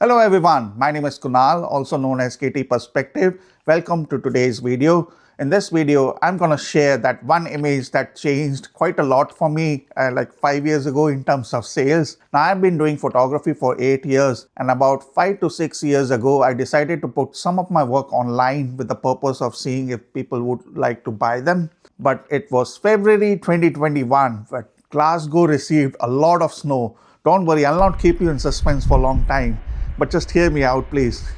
Hello everyone, my name is Kunal, also known as KT Perspective. Welcome to today's video. In this video, I'm going to share that one image that changed quite a lot for me like 5 years ago in terms of sales. Now I've been doing photography for 8 years, and about 5 to 6 years ago, I decided to put some of my work online with the purpose of seeing if people would like to buy them. But it was February 2021 when Glasgow received a lot of snow. Don't worry, I'll not keep you in suspense for a long time. But just hear me out, please.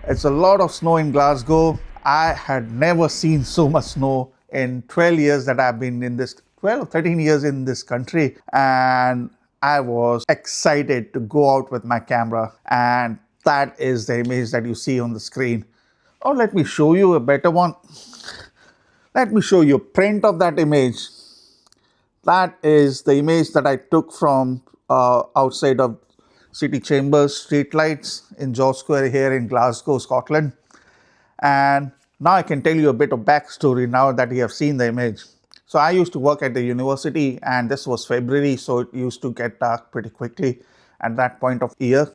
It's a lot of snow in Glasgow. I had never seen so much snow in 12 years that I've been in this, 12, 13 years in this country. And I was excited to go out with my camera. And that is the image that you see on the screen. Oh, let me show you a better one. Let me show you a print of that image. That is the image that I took from outside of City Chambers streetlights in George Square here in Glasgow, Scotland. And now I can tell you a bit of backstory now that you have seen the image. So I used to work at the university, and this was February, so it used to get dark pretty quickly at that point of year.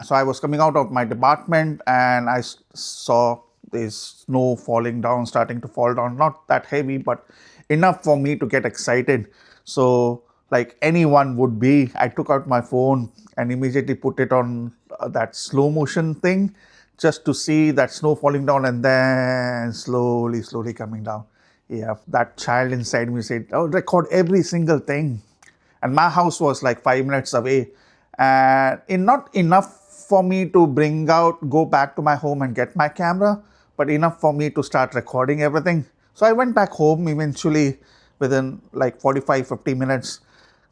So I was coming out of my department and I saw this snow falling down, starting to fall down, not that heavy, but enough for me to get excited. So like anyone would be, I took out my phone and immediately put it on that slow motion thing just to see that snow falling down and then slowly coming down. Yeah, that child inside me said, oh, record every single thing. And my house was like 5 minutes away, and not enough for me to go back to my home and get my camera, but enough for me to start recording everything. So I went back home eventually within like 45-50 minutes.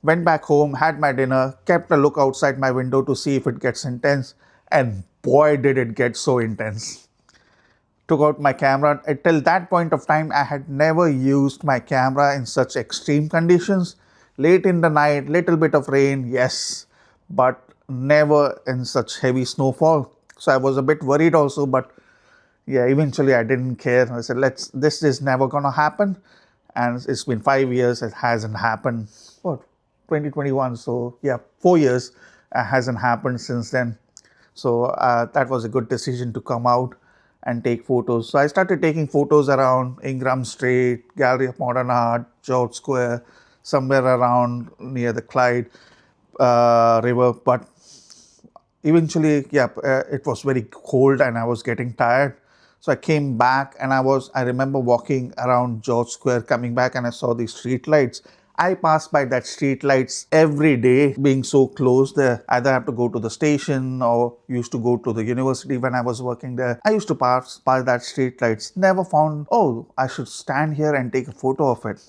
Went back home, had my dinner, kept a look outside my window to see if it gets intense, and boy did it get so intense. Took out my camera. Till that point of time, I had never used my camera in such extreme conditions. Late in the night, little bit of rain, yes, but never in such heavy snowfall. So I was a bit worried also, but yeah, eventually I didn't care. I said, this is never gonna happen. And it's been 5 years, it hasn't happened. What? 2021, so yeah, 4 years hasn't happened since then. So that was a good decision to come out and take photos. So I started taking photos around Ingram Street, Gallery of Modern Art, George Square, somewhere around near the Clyde River. But eventually, yeah, it was very cold and I was getting tired. So I came back and I remember walking around George Square, coming back, and I saw these street lights. I pass by that street lights every day, being so close there. Either have to go to the station or used to go to the university when I was working there. I used to pass by that street lights. Never found, oh, I should stand here and take a photo of it.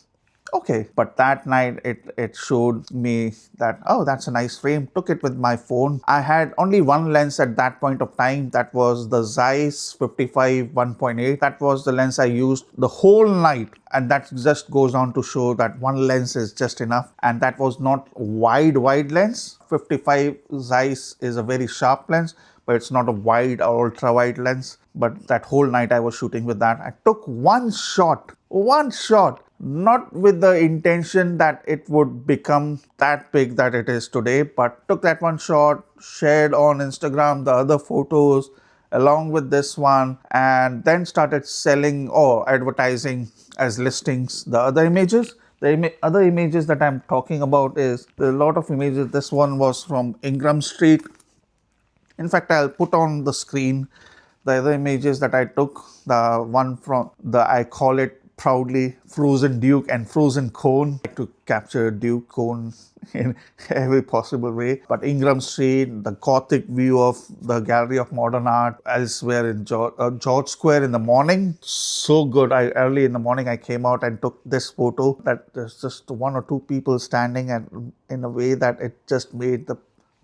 Okay, but that night it showed me that, oh, that's a nice frame. Took it with my phone. I had only one lens at that point of time. That was the Zeiss 55 1.8. That was the lens I used the whole night. And that just goes on to show that one lens is just enough. And that was not wide lens. 55 Zeiss is a very sharp lens, but it's not a wide or ultra wide lens. But that whole night I was shooting with that. I took one shot, not with the intention that it would become that big that it is today, but took that one shot, shared on Instagram the other photos along with this one, and then started selling or advertising as listings the other images. The other images that I'm talking about is a lot of images. This one was from Ingram Street. In fact, I'll put on the screen the other images that I took. The one from I call it proudly Frozen Duke and Frozen Cone, to capture Duke Cone in every possible way. But Ingram Street, the Gothic view of the Gallery of Modern Art, elsewhere in George Square in the morning. So good. Early in the morning, I came out and took this photo that there's just one or two people standing, and in a way that it just made the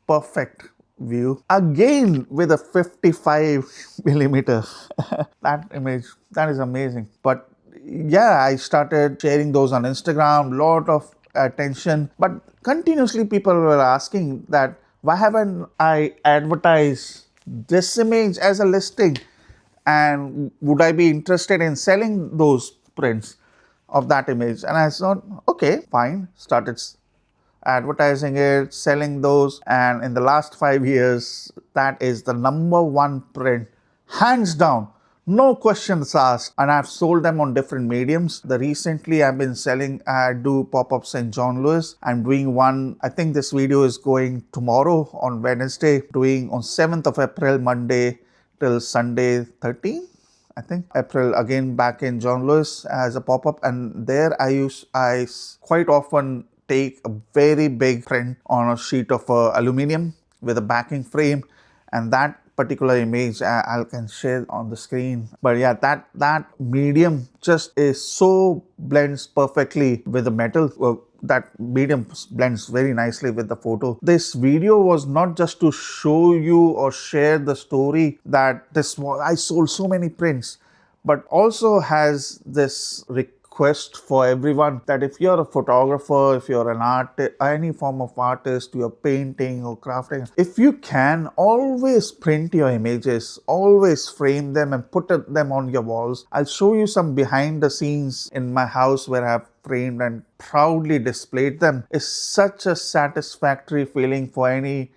perfect view. Again with a 55 millimeter. That image, that is amazing. But yeah, I started sharing those on Instagram, lot of attention, but continuously people were asking that why haven't I advertised this image as a listing, and would I be interested in selling those prints of that image? And I thought, okay, fine. advertising it, selling those, and in the last 5 years, that is the #1 print, hands down. No questions asked, and I've sold them on different mediums. The recently I've been selling, I do pop-ups in John Lewis. I'm doing one, I think this video is going tomorrow on Wednesday, doing on 7th of April, Monday till Sunday 13th. I think April again back in John Lewis as a pop-up, and there I quite often take a very big print on a sheet of aluminum with a backing frame, and that particular image I can share on the screen. But yeah, that medium just is so blends perfectly with the metal. That medium blends very nicely with the photo. This video was not just to show you or share the story that I sold so many prints, but also has this request for everyone that if you're a photographer, if you're an artist, any form of artist, you're painting or crafting, if you can, always print your images, always frame them and put them on your walls. I'll show you some behind the scenes in my house where I've framed and proudly displayed them. It's such a satisfactory feeling for any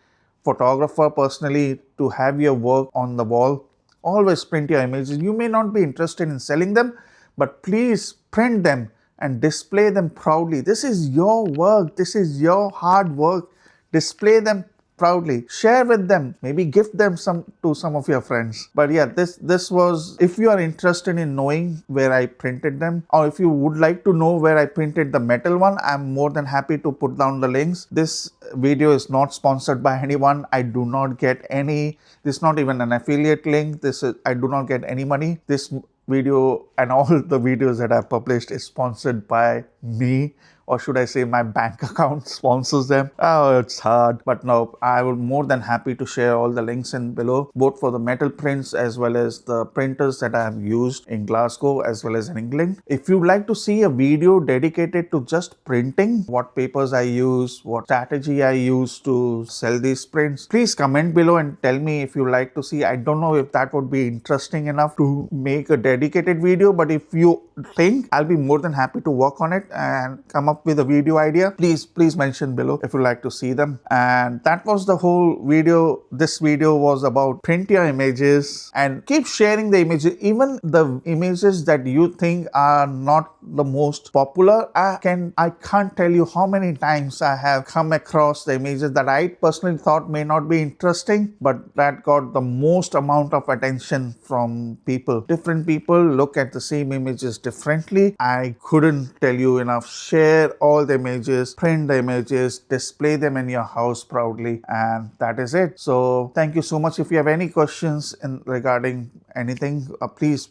photographer personally to have your work on the wall. Always print your images. You may not be interested in selling them, but please print them and display them proudly. This is your work. This is your hard work. Display them proudly. Share with them. Maybe gift them to some of your friends. But yeah, this was, if you are interested in knowing where I printed them, or if you would like to know where I printed the metal one, I'm more than happy to put down the links. This video is not sponsored by anyone. I do not get any, this is not even an affiliate link. I do not get any money. This video and all the videos that I've published is sponsored by me, or should I say my bank account sponsors them. Oh, it's hard. But no, I would more than happy to share all the links in below, both for the metal prints as well as the printers that I have used in Glasgow as well as in England. If you'd like to see a video dedicated to just printing, what papers I use, what strategy I use to sell these prints, please comment below and tell me if you'd like to see. I don't know if that would be interesting enough to make a dedicated video, but if you think, I'll be more than happy to work on it and come up with a video idea. Please mention below if you like to see them. And that was the whole video. This video was about print your images and keep sharing the images, even the images that you think are not the most popular. I can't tell you how many times I have come across the images that I personally thought may not be interesting, but that got the most amount of attention from people. Different people look at the same images differently. I couldn't tell you enough. Share all the images, print the images, display them in your house proudly, and that is it. So thank you so much. If you have any questions regarding anything, please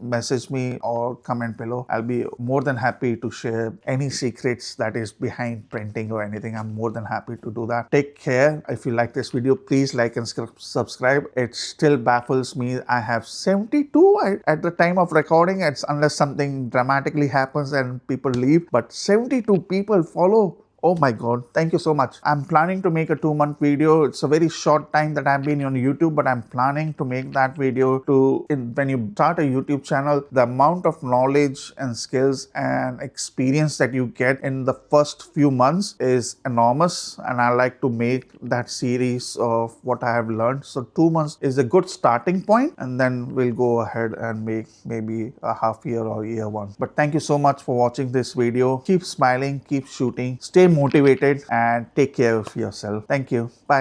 message me or comment below. I'll be more than happy to share any secrets that is behind printing or anything. I'm more than happy to do that. Take care. If you like this video, please like and subscribe. It still baffles me. I have 72 at the time of recording. It's unless something dramatically happens and people leave, but 72 people follow. Oh my god, thank you so much. I'm planning to make a 2-month video. It's a very short time that I've been on YouTube, but I'm planning to make that video when you start a YouTube channel, the amount of knowledge and skills and experience that you get in the first few months is enormous, and I like to make that series of what I have learned. So 2 months is a good starting point, and then we'll go ahead and make maybe a half year or year one. But thank you so much for watching this video. Keep smiling, keep shooting, stay motivated, and take care of yourself. Thank you. Bye.